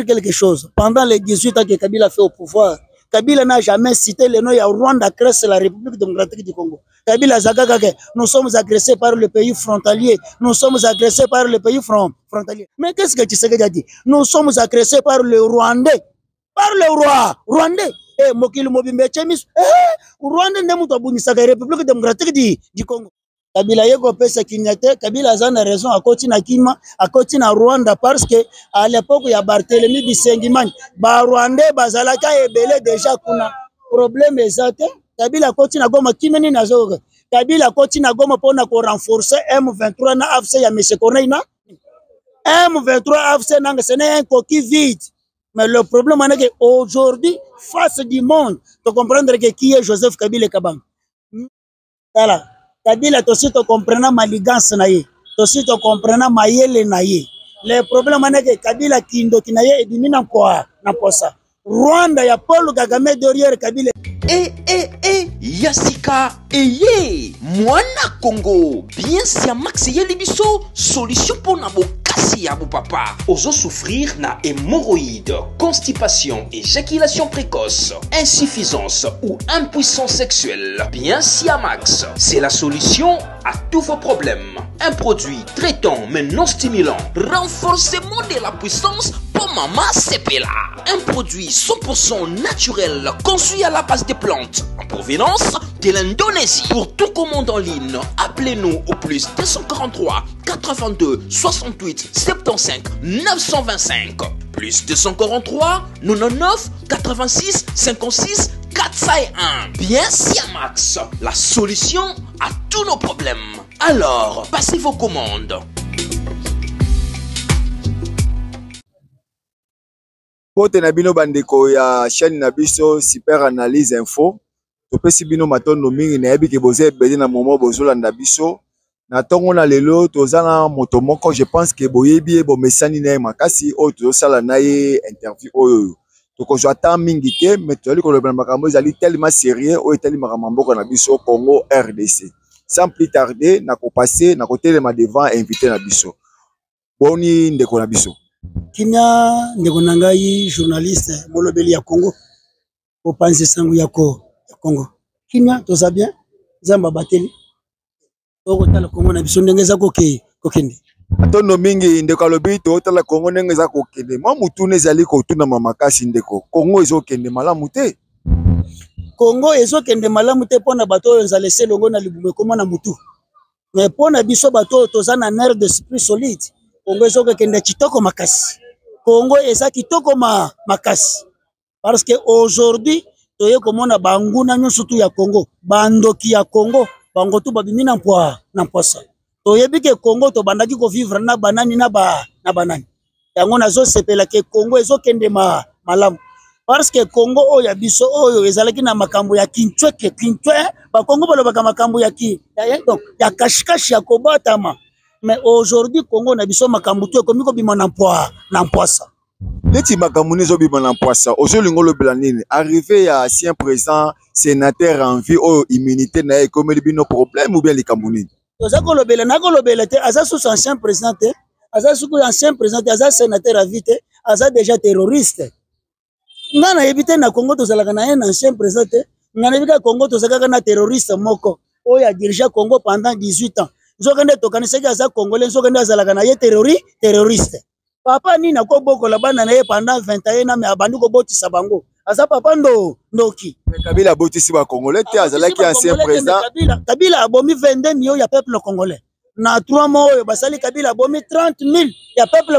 dire quelque chose. Pendant les 18 ans que Kabila fait au pouvoir, Kabila n'a jamais cité le nom de Rwanda, Crest, la République démocratique du Congo. Kabila Zagagage, nous sommes agressés par le pays frontalier. Nous sommes agressés par le pays frontalier. Mais qu'est-ce que Tshisekedi a dit? Nous sommes agressés par le Rwandais. Par le roi Rwandais. Eh, Mokili Mobimbe Chemis. Rwanda n'est pas la République démocratique du Congo. Kabila yeko pesa kinyate, Kabila zana raison à Kotina Kima, à Kotina Rwanda parce que à l'époque il y a Barthélemy Bisengimani, ba Rwandais bazalaka ebele déjà kuna problème exact. Kabila Kotina Goma kimeni nazo. Kabila Kotina Goma pona ko renforcer M23 na AFC ya M. Corneille. M23 AFC nanga ce n'est un coquille vide. Mais le problème c'est qu'aujourd'hui, face du monde, tu comprendre que qui est Joseph Kabila Kabang. Voilà. Kabila aussi tu comprends maligance naie, aussi tu comprends mayele naie. Le problème c'est que Kabila kindo kinaye edimina kwa na posa. Rwanda ya Paul Kagame derrière Kabila. Yasika eye Mwana Congo bien si a Max Yelibiso solution pour nabo kasi ya papa ozo souffrir na hémorroïdes, constipation, éjaculation précoce, insuffisance ou impuissance sexuelle. Bien si a Max, c'est la solution à tous vos problèmes. Un produit traitant mais non stimulant, renforcement de la puissance pour maman Sepela. Un produit 100% naturel conçu à la base des plantes en provenance de l'Indonésie. Pour tout commande en ligne, appelez-nous au plus 243 82 68 75 925 plus 243 99 86 56 401. Bien Siamax, la solution à tous nos problèmes. Alors, passez vos commandes. Pote na bino bandeko ya chaîne na biso Super Analyse Info. Topesi bino matondo mingi na yebi ke boze ebele na momo bozolanda biso. Na tongo na lelo tozana moto moko je pense que boyebi e bomesani na makasi oyo tozosala na ye interview oyo. Tokozwa ta mingi te mais tozali kolobela makambo ezali tellement sérieux oyo etali makambo mboka na biso Congo RDC. Sans plus tarder na kopasser na kotelema devant invité na biso. Boni ndeko na biso. Kimia ndeko nangai journaliste molobeli ya Congo. Opanze sangu yako ya Congo. Kimia toza bien zamba bateli. Oko tala Congo na biso ndengeza kokende. Atondo mingi ndeko alobi to tala Congo ndengeza kokende. Mwa mutu nezali kotuna mamakasi ndeko. Congo ezokende malamu te. Congo ezokende malamu te pona bato nzalese longo na libume koma na mutu. Mais pona biso bato toza na nerf d'esprit solide. Congo ezokende kitoko makasi. Congo eza kitoko makasi. Parce que aujourd'hui toye komona banguna nyonso tu ya Congo, bandoki ya Congo, bango tu babimi na mposa. Toyebi ke Congo to bandaki ko vivre na banani na banani. Yango nazo sepela ke Congo ezokende malamu. Parce que Congo oyo biso oyo ezalaki na makambo ya kinchwe ba Congo balobaka makambo ya donc ya kashikashi ya kobatama. Mais aujourd'hui Congo na biso makambo tu ekomi ko bima na mposa. Neti makambo nezo bima na mposa ozolingo lobela nini arrivé ya ancien président sénateur en vie oyo immunité na ekomeli bino problème ou bien likambo nini tozako lobela na ko lobela te aza sous ancien président te aza sous ancien président aza sénateur à vie te aza déjà terroriste. Ngana yebite na Congo tozalaka na un ancien président te ngana yebika Congo tozalaka na terroriste moko oyo a dirigé Congo pendant 18 ans. Nzokende tokanisaki aza congolais nzokende azalaka na ye terroriste. Papa ni na ko boko la bana na ye pendant 21 ans mais abandi ko botisa bango. Aza papa ndoki. Kabila botisi ba congolais te azalaki ancien président. Kabila abomi 22 millions ya peuple congolais. Na 3 mois oyo basali Kabila abomi 30 000 ya peuple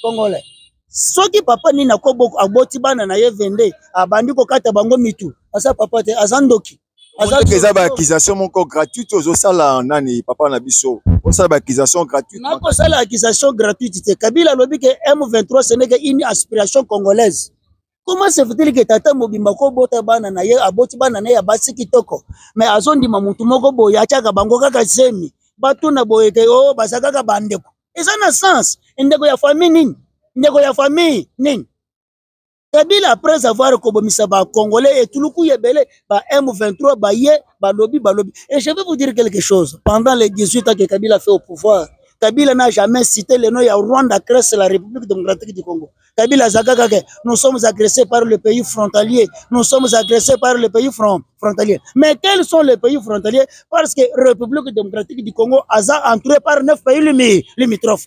congolais. Soki papa ni na ko boko aboti bana na ye 22 abandi ko kata bango mitu. Aza papa te azandoki. Azalaki ba accusation moko gratuite ozosala nani papa na biso. Osala ba accusation gratuite. Na ko sala accusation gratuite te. Kabila lobi ke M23 ce n'est qu'une aspiration congolaise. Comment se fait-il que tata mobimba ko bota bana na ye aboti bana na ye basi kitoko mais azondima mutu moko boye achaka bango kaka semi batuna boye ke o basaka ka bandeko eza na sens ndeko ya famille nini Kabila après avoir kobomisa ba congolais et tuluku yebele ba M23 ba ye ba lobi et je vais vous dire quelque chose pendant les 18 ans que Kabila fait au pouvoir Kabila n'a jamais cité le nom de Rwanda, Grèce, la République démocratique du Congo. Kabila Zagagage, nous sommes agressés par le pays frontalier. Nous sommes agressés par le pays frontalier. Mais quels sont les pays frontaliers? Parce que la République démocratique du Congo a entouré par 9 pays limitrophes.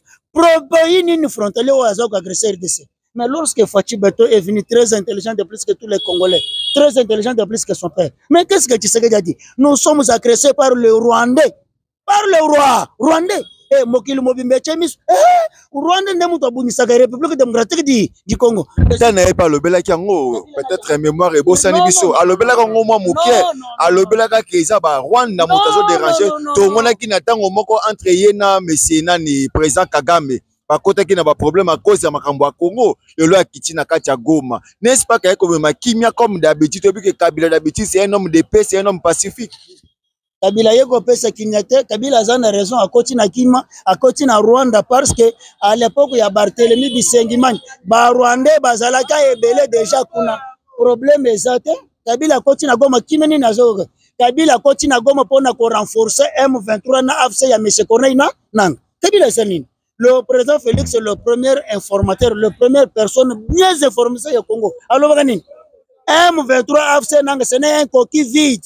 Pays ni frontalier ou agressé RDC. Mais lorsque Fachi Beto est venu très intelligent de plus que tous les Congolais, très intelligent de plus que son père. Mais qu'est-ce que Tshisekedi a dit? Nous sommes agressés par le Rwandais. Par le roi Rwandais. Eh, Mokili Mobimbe Chemis. Rwanda n'est pas la République démocratique du Congo. Peut-être mémoire et Bossani Bisso. À l'obéla Congo, moi, Mouké. À l'obéla Kizaba, Rwanda, Moutazo dérangé. Tout le monde qui n'attend au moko entre Yena, Messina, ni président Kagame. Par contre, qui n'a pas problème à cause de Makambo à Congo, le loi Kitina Katia Goma. N'est-ce pas qu'il y a comme Kimia comme d'habitude, que Kabila d'habitude, c'est un homme de paix, c'est un homme pacifique. Kabila yeko pesa kinyate, Kabila zana raison à côté na Kima, à côté na Rwanda parce que à l'époque il y a Barthélemy Bisengimani, ba Rwandais bazalaka ebele déjà kuna problème ezate. Kabila côté na Goma kimeni na zoga. Kabila côté na Goma pour na ko renforcer M23 na AFC ya M. Corneille nan. Kabila c'est le président Félix est le premier informateur, le première personne bien informée au Congo. Alors, M23 AFC, ce n'est un coquille vide.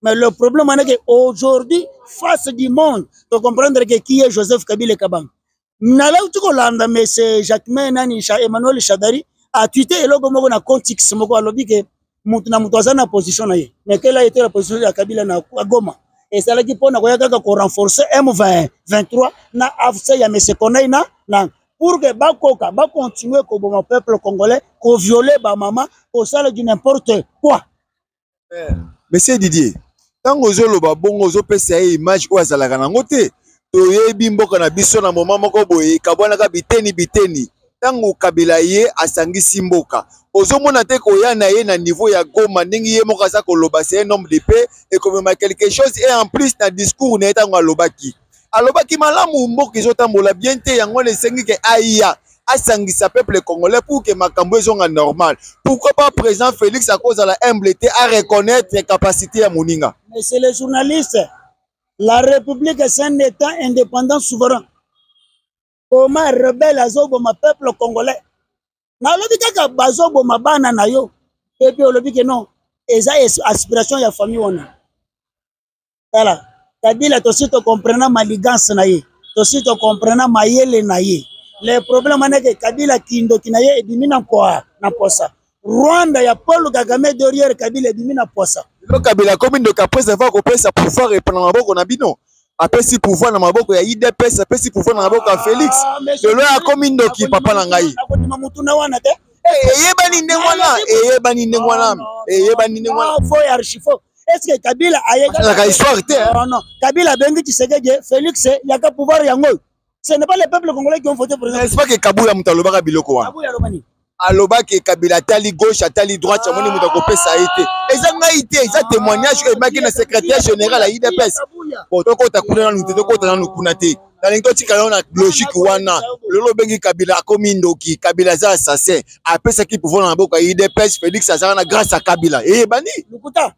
Mais le problème est qu'aujourd'hui, face du monde, tu comprends qui est Joseph Kabila Kabang. Nalaou tu kolanda mais c'est Jacquemain Nani Emmanuel Chadari a tweeté et logo mo na contexte moko alobi ke mutu na mutu azana position na ye. Mais quelle a été la position de Kabila na Goma? Et ça là qui pour na koyaka ko renforcer M23 na AFC ya M. Corneille na pour que bakoka ba continuer ko bon peuple congolais ko violer ba maman ko sala du n'importe quoi. Monsieur Didier, tant ozolo ba bongo ozo pesa image ou azalaka nango te to yebi mboka na biso na moment moko boye kabwana ka biteni tango Kabila ye asangisi mboka ozomona te ko ya na ye na niveau ya Goma ndingi ye moko asa ko loba c'est un homme de paix et comme quelque chose et en plus na discours na tango alobaki malamu mboka izotambola bien te yango le sengi ke aya asangisa peuple congolais pour que makambo ezonga normal. Pourquoi pas président Félix à cause de la humilité à reconnaître les capacités à Moninga? Mais c'est les journalistes. La République c'est un État indépendant souverain. Comment rebelle azobo ma peuple congolais? Na lobi kaka bazobo mabana na yo. Et puis lobi que non. Eza aspiration ya famille wana. Voilà. Kabila to si to comprendre maligance na ye. To si to comprendre mayele na ye. Le problème est que Kabila kindo kinaye edimina kwa na posa. Rwanda ya Paul Kagame derrière Kabila edimina posa. Le Kabila comme de après avoir coupé sa pouvoir et prendre maboko na bino. Après si pouvoir na maboko ya IDPS, après si pouvoir na maboko ya Félix. De là a comme ndo ki papa na ngai. Akotima wana te. Yebani ndengwana. Yebani ndengwana. Fo ya archifo. Est-ce que Kabila ayeka la histoire te? Non. Kabila bengi Tshisekedi, Félix yaka pouvoir yango. Ce n'est pas les peuples congolais qui ont voté pour lui. N'est-ce pas que Kabila mutalobaka biloko wa? Kabila lobani. Alobaki Kabila tali gauche, tali droite, chamoni mutako pesa ite. Ezanga ite, eza témoignage que maki na secrétaire général à IDPS. Bon, toko ta kuna na toko ta na kuna te. Na lingo tika na logique wana. Lolo bengi Kabila akomi ndoki, Kabila za assassin. Apesa ki pouvoir na boka IDPS, Félix azana grâce à Kabila. Eh bani. Lukuta.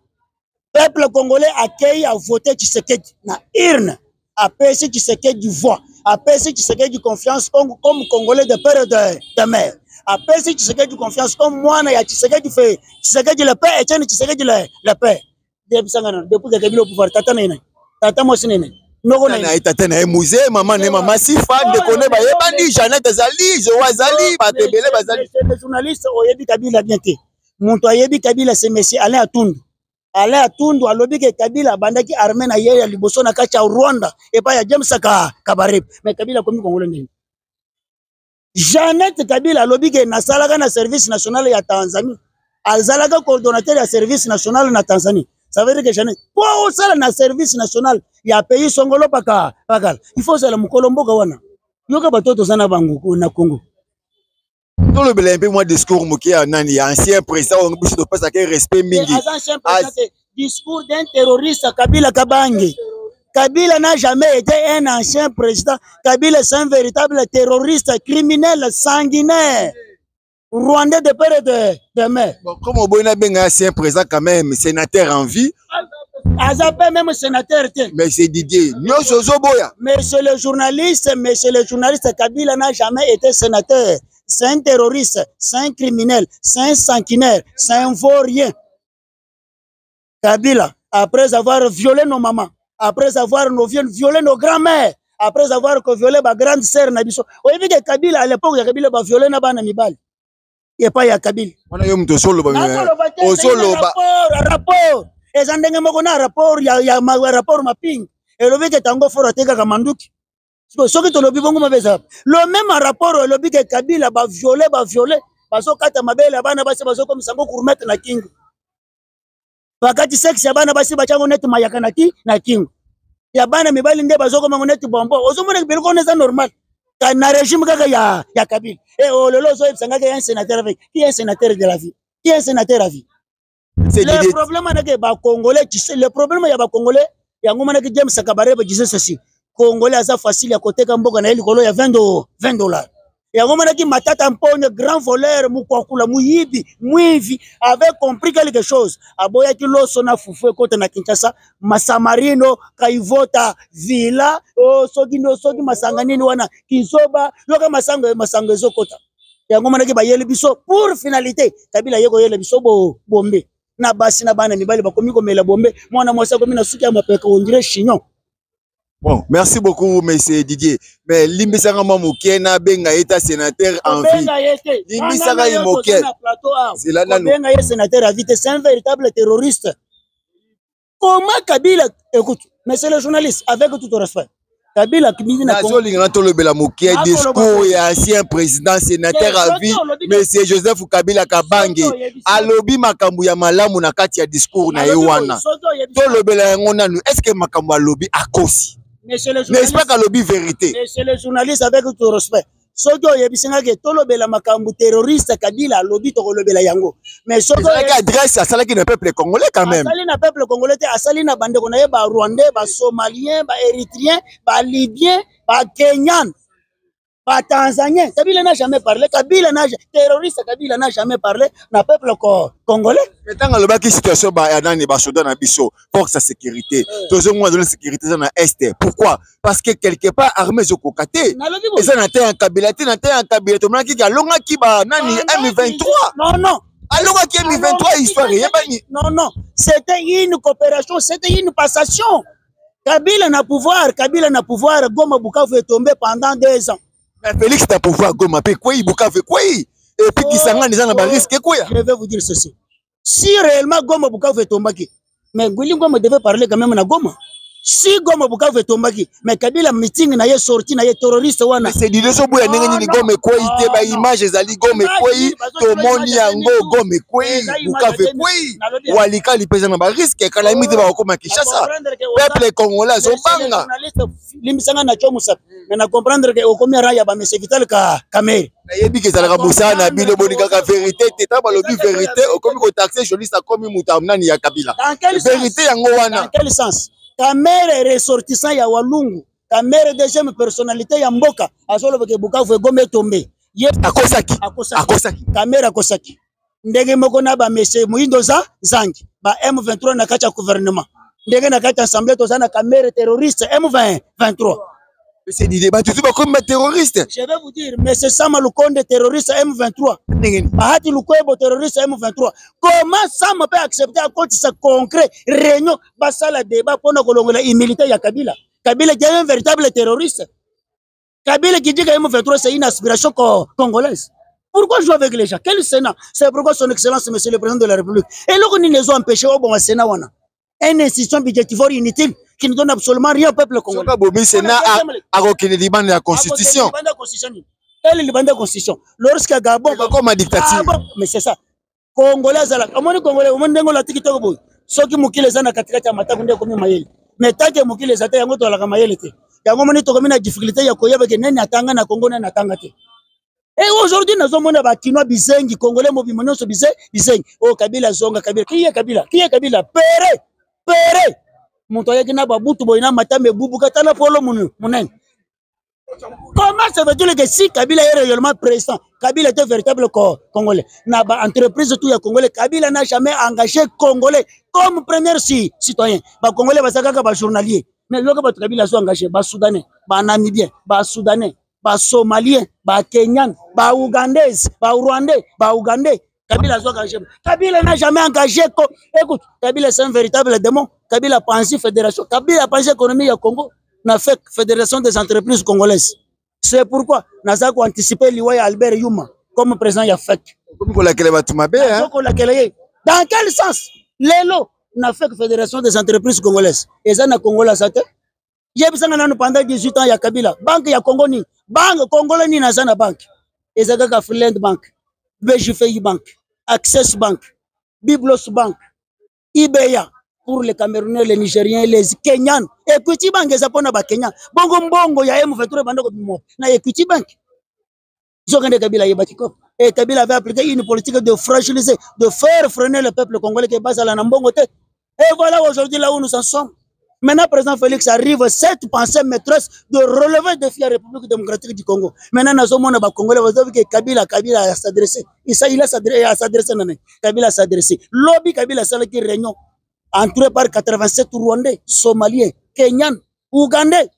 Peuple congolais accueille à voter Tshisekedi na urne. Après ce Tshisekedi voix. Après ce Tshisekedi confiance comme Congolais de père et de mère. Après ce Tshisekedi confiance comme moi, na ya Tshisekedi fait Tshisekedi le père et Etienne Tshisekedi le père. Depuis que Kabila au pouvoir, tata nene. Tata mo sinene. Noko na tata na musée, maman ne maman sifa de connaît ba yebani Janet Azali, Joazali, ba tebele bazali. Les journalistes oyebi Kabila bien te. Muntu ayebi Kabila c'est monsieur Alain Atundu. Alain Atundu alobi ke Kabila bandaki armée na yeye liboso na kacha Rwanda et pas ya James Kabarebe. Mais Kabila komi Congolais ndeni. Janet Kabila alobi ke nasalaka na service national ya Tanzanie. Azalaka coordonnateur ya service national na Tanzanie. Ça veut dire que Janet pour ça na service national ya pays songolo pakala. Il faut ça le mukolomboka wana. Yoka batoto sana bangu na Congo. Dans le belé un peu moins discours moqué à Nani, ancien président, on peut se passer avec respect mingi. Discours d'un terroriste Kabila Kabange. Kabila n'a jamais été un ancien président. Kabila c'est un véritable terroriste, criminel, sanguinaire. Rwandais de père et de mère. Bon, comme on a bien un ancien président quand même, sénateur en vie. Azape même sénateur. Mais c'est Didier. Monsieur le journaliste, Kabila n'a jamais été sénateur. C'est un terroriste, c'est un criminel, c'est un sanguinaire, c'est un vaurien. Kabila, après avoir violé nos mamans, après avoir violé nos grands-mères, après avoir violé ma grande sœur Nabiso. Vous avez vu que Kabila, à l'époque, Kabila a violé Nabana Mibali. Il n'y a pas de Kabila. On a eu un rapport. Et ça n'a pas rapport, il y a un rapport mapping. Et le fait que Tango Fora Tega Kamanduki. Le même rapport, le fait que Kabila va violer, parce que quand Mabel a bana basi bazo comme sango pour mettre na king. Wakati sexe ya bana basi bachango net mayaka na king. Ya bana mibali nde bazo comme net bombo. Ozomone bel ko neza normal. Na régime kaka ya Kabila. Et oh lelo zo ibsanga que un sénateur avec qui est un sénateur de la vie. Qui est un sénateur à vie. Le problème est que les Congolais, le problème est que les Congolais, il y a un moment que James Kabare disait ceci. Congolais, c'est facile à côté quand il y a $20. Il y a un moment que Matata Mpone, grand voleur, Moukouakoula, Mouyibi, Mouivi, avait compris quelque chose. Aboya qui l'eau sonna foufou côté na Kinshasa, Massamarino, Kaivota, Villa, Sogi Masanganini wana, Kinsoba, Yoga Masangezo Kota. Il y a un moment que Bayel Bisso, pour finalité, Kabila Yego Yel Bisso Bombe. Na basi na bana mibali bakomi komela bombe mwana mwasa komi na suki ya mapeka ondire chignon. Bon, merci beaucoup monsieur Didier. Mais limbisanga mamuke na benga eta sénateur en vie. Limbisanga imoke. C'est là nous. Benga ye sénateur en vie, c'est un véritable terroriste. Comment Kabila, écoute, monsieur le journaliste, avec tout respect. Kabila Kibini na Congo. Discours et ancien président sénateur à vie, monsieur Joseph Kabila Kabange. Alobi makambu ya malamu na kati ya discours na yewana. Tolobela ngona nu. Est-ce que makambu alobi akosi? N'est-ce pas qu'alobi vérité? Monsieur le journaliste, avec tout respect. Sojo yebisinga ke tolobela makambu terroriste Kabila alobi tolobela yango. Mais sojo qui adresse à cela qui ne peuple congolais quand même. Asali na peuple congolais te asali na bande konaye ba Rwandais, ba Somaliens, ba Érythréens, ba Libyens, ba Kenyans, ba Tanzaniens. Kabila n'a jamais parlé. Terroriste Kabila n'a jamais parlé na peuple congolais. Mais tant que la situation ba nani ba Soudan na biso force sécurité. Toujours moi donner sécurité dans est. Pourquoi? Parce que quelque part armée zo kokate. Et ça na te en Kabila, te na te en Kabila to mna ki ga longa ki ba nani M23. Non. Alors qui M23 histoire non. C'était une coopération, c'était une passation. Kabila na pouvoir, Goma Bukavu est tombé pendant 2 ans. Mais Félix n'a pouvoir Goma pe quoi Bukavu quoi? Et puis qui s'en les gens risque quoi? Je vais vous dire ceci. Si réellement Goma Bukavu est tombé, mais Gwili Goma devait parler quand même na Goma. Si Goma Bukavu est tombé, mais Kabila meeting na ye sorti na ye terroriste wana. C'est dit les oboya nengeni Goma quoi ite ba image ezali Goma quoi to moni yango Goma quoi Bukavu quoi walika lipeza na ba risque kala imite ba koma Kinshasa. Peuple congolais zo banga. Limisanga na chomusa. Na comprendre que okomi raya ba monsieur Vital Kamerhe. Na yebi ke zalaka musa na bino bonika ka vérité teta ba lobi vérité okomi ko taxer journaliste akomi mutamnani ya Kabila. Vérité yango wana. Dans quel sens? Kamerhe ressortissant ya Walungu, Kamerhe deuxième personnalité ya Mboka, azolo ke Bukavu Goma tombé. Akosaki. Kamerhe akosaki. Ndege moko na ba monsieur Muindo Zangi, ba M23 na kati ya gouvernement. Ndege na kati assemblée tozana Kamerhe terroriste M23. C'est des débats tout comme terroriste. Je vais vous dire, mais c'est Sama Lukonde terroriste M23. Bahati Lukwebo terroriste M23. Comment Sama peut accepter à côté de ce concret réunion basala débat pour nous colongola immunité ya Kabila. Kabila qui est un véritable terroriste. Kabila qui dit que M23 c'est une aspiration congolaise. Pourquoi jouer avec les gens? Quel Sénat? C'est pourquoi son excellence monsieur le président de la République. Et là qu'on nous a empêché au bon Sénat wana. Une institution budgétivore inutile qui ne donne absolument rien au peuple congolais. Le Sénat a reconnu la Constitution. Elle est la Constitution. Lorsque Gabon. Comme la dictature. Mais c'est ça. Congolais, comment les Congolais, comment les TikTok, ceux qui mouillent les années 4 matakunde comme Mayel. Mais tant que mouillent les attaques, yango to la Mayel était. Yango moni to comme na difficulté ya koya avec nani atanga na Congo na atanga te. Et aujourd'hui nous avons ba Kinois Bizengi Congolais mobimano so Bizengi. Oh Kabila zonga Kabila. Qui est Kabila? Pere. Montoya kina babutu boyina matambe bubu katala polo munen. Comment ça veut dire que si Kabila est réellement président, Kabila était véritable Congolais, n'a pas entreprise tout ya Congolais, Kabila n'a jamais engagé Congolais comme premier citoyen. Ba Congolais basaka ba journalier. Mais lorsque ba Kabila sont engagés, ba Soudanais, ba Namibien, ba Soudanais, ba Somalien, ba Kenyan, ba Ougandais, ba Rwandais, ba Ougandais. Kabila sont engagés. Kabila n'a jamais engagé. Écoute, Kabila c'est un véritable démon. Kabila pense fédération. Kabila pense économie au Congo. N'a fait fédération des entreprises congolaises. C'est pourquoi nous avons anticipé l'Iwaya Albert Yuma comme président de FEC. Dans quel sens? L'élo n'a fait fédération des entreprises congolaises. Et ça n'a Congola ça. Il y a pendant 18 ans, il y a Kabila. Banque, il y a Congo ni. Banque, Congolais ni na banque. Et ça a Freeland Bank, BGFI Bank, Access Bank, Biblos Bank, IBEA. Pour les Camerounais, les Nigériens, les Kenyans. Equity Bank, les Japonais, les Kenyans. Bongo, il y a Equity Bank. Ils ont gagné Kabila Yebatiko. Et Kabila avait appliqué une politique de fragiliser, de faire freiner le peuple congolais qui est basé à la Nambongo. Et voilà aujourd'hui là où nous en sommes. Maintenant, président Félix arrive, cette pensée maîtresse de relever le défi à la République démocratique du Congo. Maintenant, nous sommes au Congolais, vous avez vu que Kabila a s'adressé. Il a s'adressé. Kabila s'adressé. Lobby Kabila a qui réunion. Entouré par 87 Rwandais, Somaliens, Kenyans, Ougandais.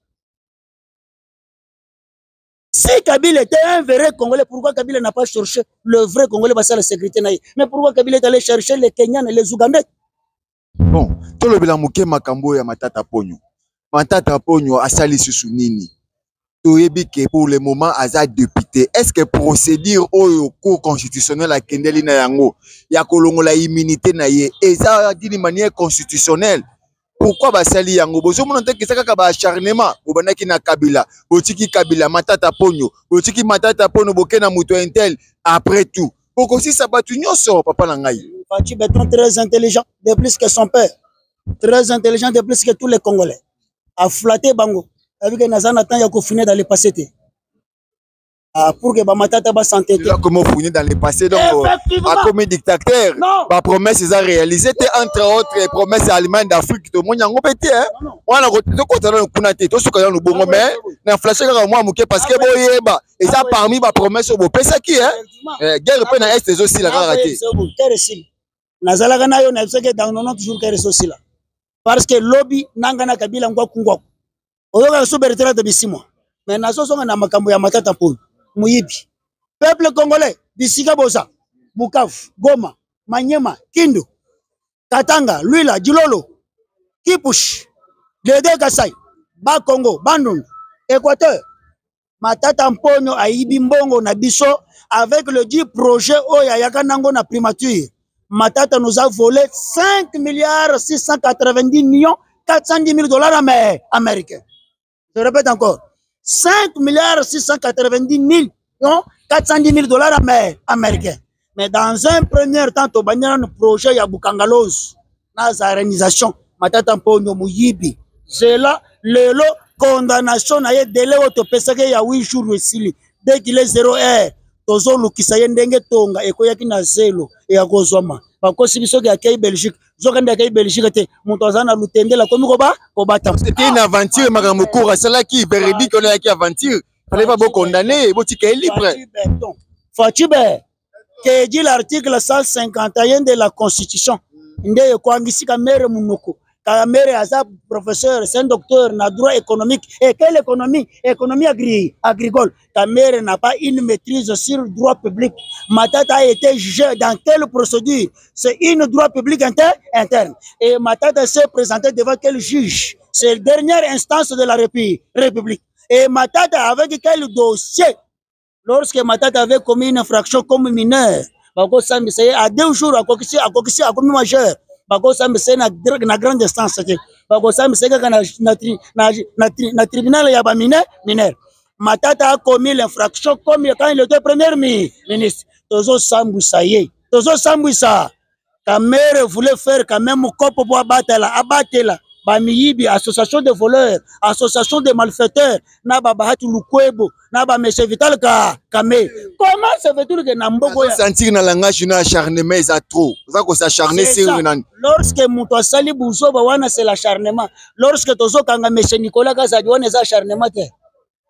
Si Kabila était un vrai Congolais, pourquoi Kabila n'a pas cherché le vrai Congolais parce que la sécurité n'a eu? Mais pourquoi Kabila est allé chercher les Kenyans et les Ougandais? Bon, tout le bilan makambo ya Matata Ponyo. Matata Ponyo a sali nini. Pour le moment, Aza député. Est-ce que procédure au cours constitutionnel à Kendeli na yango, ya kolongo la immunité na ye, et ça d'une manière constitutionnelle? Pourquoi basali yango? Bozo monante que ça kaka ba acharnement, bobanaki na Kabila, botiki Kabila, Matata Ponyo, botiki Matata Ponyo bokena muto intel après tout. Pourquoi si ça batu nyonso papa na ngai? Fachi Béton très intelligent, de plus que son père. Très intelligent de plus que tous les Congolais. A flatté bango. Avec que Nazana temps, il y a finir dans le passé. Pour que Bamatata va s'entêter. Comment finir dans le passé, donc, comme dictateur, ma promesse est réalisée, entre autres promesses allemandes d'Afrique, tout le monde a pété, hein. On a retenu tout ce qu'on a nous bon, mais l'inflation est moi, parce que bon, et ça parmi ma promesse, au beau qui, hein. Guerre peine à Est aussi, la raté. Nazala Ganayo n'a pas dans toujours qu'elle aussi là. Parce que lobby, Nangana Kabila, Ngwa Kungwa. Oyoka sobertera de bisimo. Mais nazo songa na makambo ya Matata Ponyo. Muyibi. Peuple congolais, Bisika Bosa, Bukavu, Goma, Manyema, Kindu, Katanga, Luila, Djilolo, Kipush, Lede Kasai, Ba Congo, Bandung, Équateur. Matata Ponyo a Ibimbongo na biso avec le 10 projet Oya Yakanango na primature. Matata nous a volé 5 milliards 690 millions 410 000 dollars américains. Je répète encore. 5 milliards 690 millions 410 000 dollars américains. Mais dans un premier temps, tu as un projet à Bukangalos. Dans la réalisation, Matata Ponyo Muyibi. C'est là, le condamnation na délai auto pesake ya 8 jours aussi. Dès qu'il est 0 heure, tozo lukisa yendenge tonga ekoyaki na zelo et ya kozoma. Bakosi biso ya kei Belgique, zokanda kei Belgique te mutoza na lutende la komi ko bata. C'était une aventure makambo cour cela qui véridique on a qui aventure. Fallait pas condamner, bo tika libre. Fachibe que dit l'article 151 de la Constitution. Ndeye kwangisika mere munoko. Kamere Azab, professeur, c'est un docteur na droit économique. Et quelle économie? Économie agricole. Kamere n'a pas une maîtrise sur le droit public. Matata a été jugé dans quelle procédure? C'est une droit public interne. Et Matata s'est présenté devant quel juge? C'est la dernière instance de la République. Et Matata avec quel dossier? Lorsque Matata avait commis une infraction comme mineur, à 2 jours, à commis majeur. Bakosa mbese na grande instance ke bakosa mbese ka na tribunal ya ba mineur. Matata a commis l'infraction comme quand il était premier ministre. Tozo Sambousaye, Tozo Sambousa. Kamere voulait faire quand même copo pour abattre la Bamiyibi, association de voleurs, association de malfaiteurs, na babahatu lukwebo, na ba monsieur Vital Kame. Comment ça veut dire que Nambogo ya sentir na langage na acharnement est trop. Ça ko s'acharner sur une. Lorsque muto sali buzo ba wana c'est l'acharnement. Lorsque tozo kanga monsieur Nicolas Kazabi wana c'est acharnement te.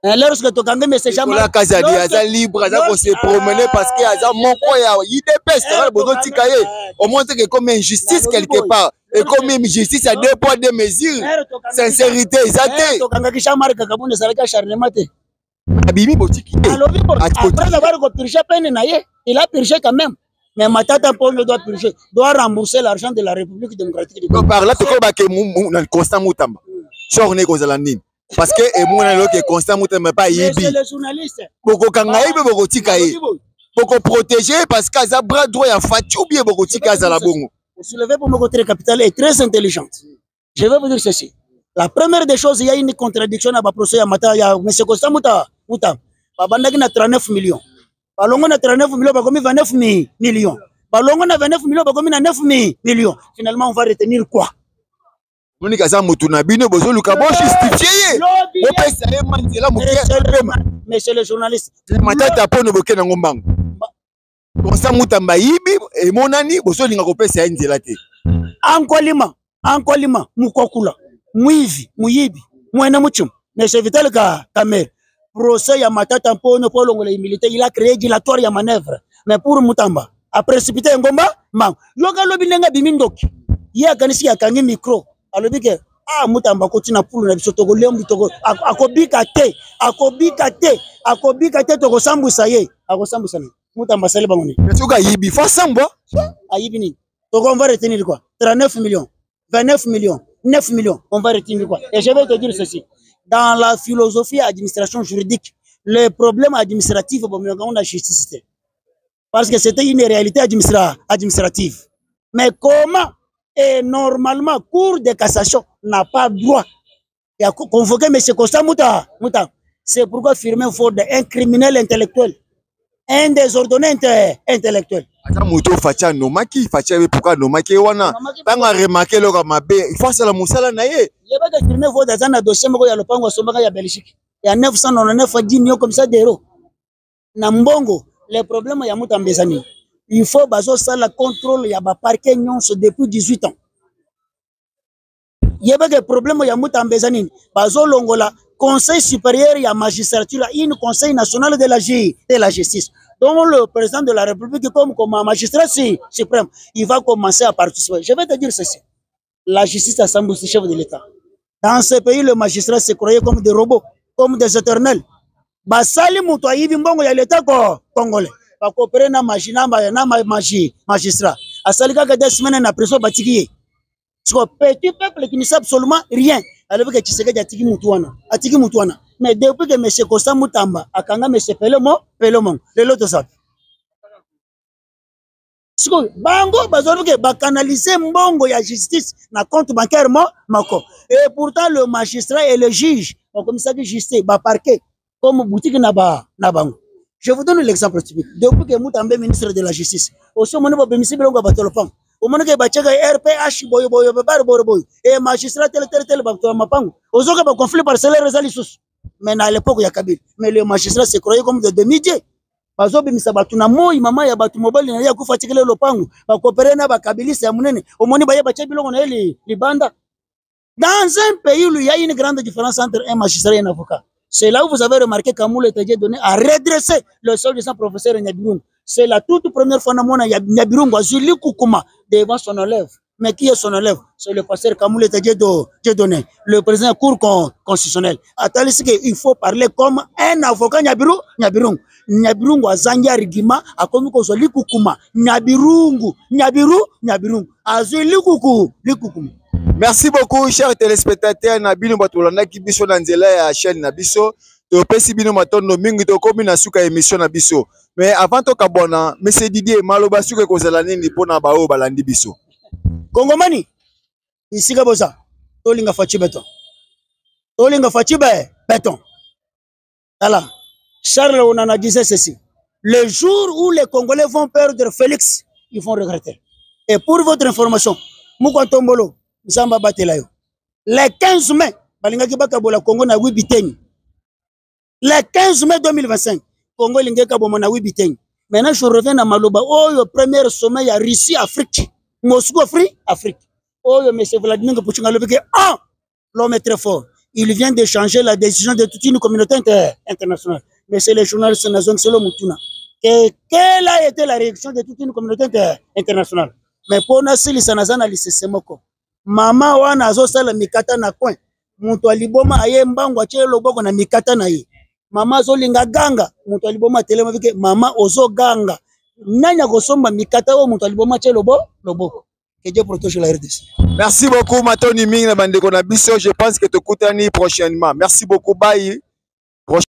Lorsque tu gagnes, mais c'est jamais. La casa dit, aza libre, aza qu'on se promener parce que aza mon quoi ya IDPS, ça va besoin de tikaye. Au moins que comme injustice quelque part et comme injustice à 2 poids 2 mesures. Sincérité, exacté. Tu gagnes qui chamar kakabune saraka charnement. Abimi botiki. Après avoir purgé peine naie, il a purgé quand même. Mais Matata Polo doit purger, doit rembourser l'argent de la République démocratique du Congo. Par là, tu vois que Constant Moutamba. Chorné Kozalandine. Parce que moi, je Constant Moutamba pas yibi. C'est le journaliste. Boko Kangaïbe, Boko Tikaye. Boko protéger parce que ça bras droit à Fatou bien Boko Tika Zalabongo. Vous soulevez pour me dire capitale est très intelligente. Je vais vous dire ceci. La première des choses, il y a une contradiction à procès à Mata, il y a M. Constant Moutamba. Babandaki na 39 millions. Balongo na 39 millions, bakomi 29 millions. Balongo na 29 millions, bakomi na 9 millions. Finalement, on va retenir quoi? Monika za mutuna bino bozo luka bo justifier. Bo pesa e manzela muke. Monsieur le journaliste. Matata po no boke na ngombango. Constant Moutamba yibi e monani bozo linga ko pesa nzela te. Ankolima mukokula. Muivi, muyibi, mwena muchum. Monsieur Vital Kamer. Procès ya Matata Mpono pour l'ongole militaire, il a créé dilatoire ya manœuvre. Mais pour Moutamba, a précipité un gomba, man. Yoga lobi nenga bimindoki. Ya kanisi ya kangi micro. Alobi ke Moutamba continue pour na biso togo lembu togo akobika te togo sambusa ye. Akosambusa ni. Moutamba sale bangoni. Mais tu ga yibi fa samba? Ayibi ni. Togo on va retenir quoi? 39 millions, 29 millions, 9 millions. On va retenir quoi? Et je vais te dire ceci. Dans la philosophie administration juridique, le problème administratif, on a justice. Parce que c'était une réalité administrative. Mais comment et normalement, Cour de cassation n'a pas droit de convoquer M. Constant Mouta. C'est pourquoi firmer faute un criminel intellectuel, un désordonné intellectuel. Moto facha nomaki facha pourquoi nomaki wana tanga remarquer le mabe il faut ça la musala na ye yeba ka firmer faute dans un dossier moko ya lopango sombaka ya Belgique ya 999 dinio comme ça d'euros na mbongo les problèmes ya Moutamba bezani il faut bazo ça la contrôle ya ba parquet nyonso depuis 18 ans yeba que problème ya Moutamba bezani bazo longola conseil supérieur ya magistrature une conseil national de la justice. Donc le président de la République comme magistrat suprême, il va commencer à participer. Je vais te dire ceci. La justice a semblé chef de l'État. Dans ce pays, le magistrat se croyait comme des robots, comme des éternels. Basali mutoyi bimbongo ya l'État congolais. Ba coopérer na magistrat. Asalika que des semaines na prison batiki. C'est un petit peuple qui ne sait absolument rien. Alors que Tshisekedi atiki mutuana. Mais depuis que M. Constant Moutamba a kanga M. Pelomon, le lot de ça. Bango, bazoruke, ba canaliser mbongo ya justice na compte bancaire mako. Et pourtant le magistrat et le juge, comme ça que justice, ba parquet, comme boutique na bango. Je vous donne l'exemple typique. Depuis que Moutamba est ministre de la justice, aussi on a bénéficié de l'ongabatelopang. Au moment que bachaka RPH boy et magistrat tel bateau mapango. Aux autres conflit parcellaire resalisus. Mais à l'époque il y a Kabila. Mais le magistrat se croyait comme de demi-dieu. Bazo bimisa batu na moi mama ya batu mobile na ya kufatikile lopango. Ba coopérer na ba kabilisa ya munene. Au moment ba bacha bilongo na li banda. Dans un pays où il y a une grande différence entre un magistrat et un avocat. C'est là où vous avez remarqué qu'Amoul était donné à redresser le sol de son professeur Nyabirungu. C'est la toute première fois que Nyabirungu a Zuli Koukouma devant son élève. Mais qui est son élève? C'est le pasteur Kamoul était donné, le président de la Cour constitutionnelle. Il faut parler comme un avocat Nyabirungu. Nyabirungu a Zanya Rigima, a comme Zuli Koukouma. Nyabirungu. A Zuli Koukouma. Merci beaucoup, chers téléspectateurs. Nabino Batolanda qui biso na nzela ya chaîne Nabiso. To pesi bino matondo mingi to komi na suka émission Nabiso. Mais avant to kabona, monsieur Didier maloba suka kozala nini pona bao balandi biso. Kongomani. Isika boza. Tolinga fachi beton. Béton. Voilà. Charles Onana disait ceci. Le jour où les Congolais vont perdre Félix, ils vont regretter. Et pour votre information, Moukantombolo, Zamba Batelayo. Le 15 mai, Balingaki Bakabola Congo na Wibiteng. Le 15 mai 2025, Congo Lingeka Bomona Wibiteng. Maintenant, je reviens à Maloba. Oh, le premier sommet à Russie, Afrique. Moscou, Afrique. Oh, M. Vladimir Poutine a levé que l'homme est très fort. il vient de changer la décision de toute une communauté internationale. Mais c'est les journalistes nationaux, c'est le Mutuna. Quelle a été la réaction de toute une communauté internationale? Mais pour nous, c'est le lycée. Maman wana azosala mikata na coin. Muntu aliboma aye mbangu achele loboko na mikata na ye. Mama azolinga ganga. Muntu aliboma telema vike mama ozo ganga. Nanya kosomba mikata o muntu aliboma achele loboko. Que Dieu protège la RDC. Merci beaucoup Matoni Ming na bandeko na biso. Je pense que te koutani prochainement. Merci beaucoup. Bye.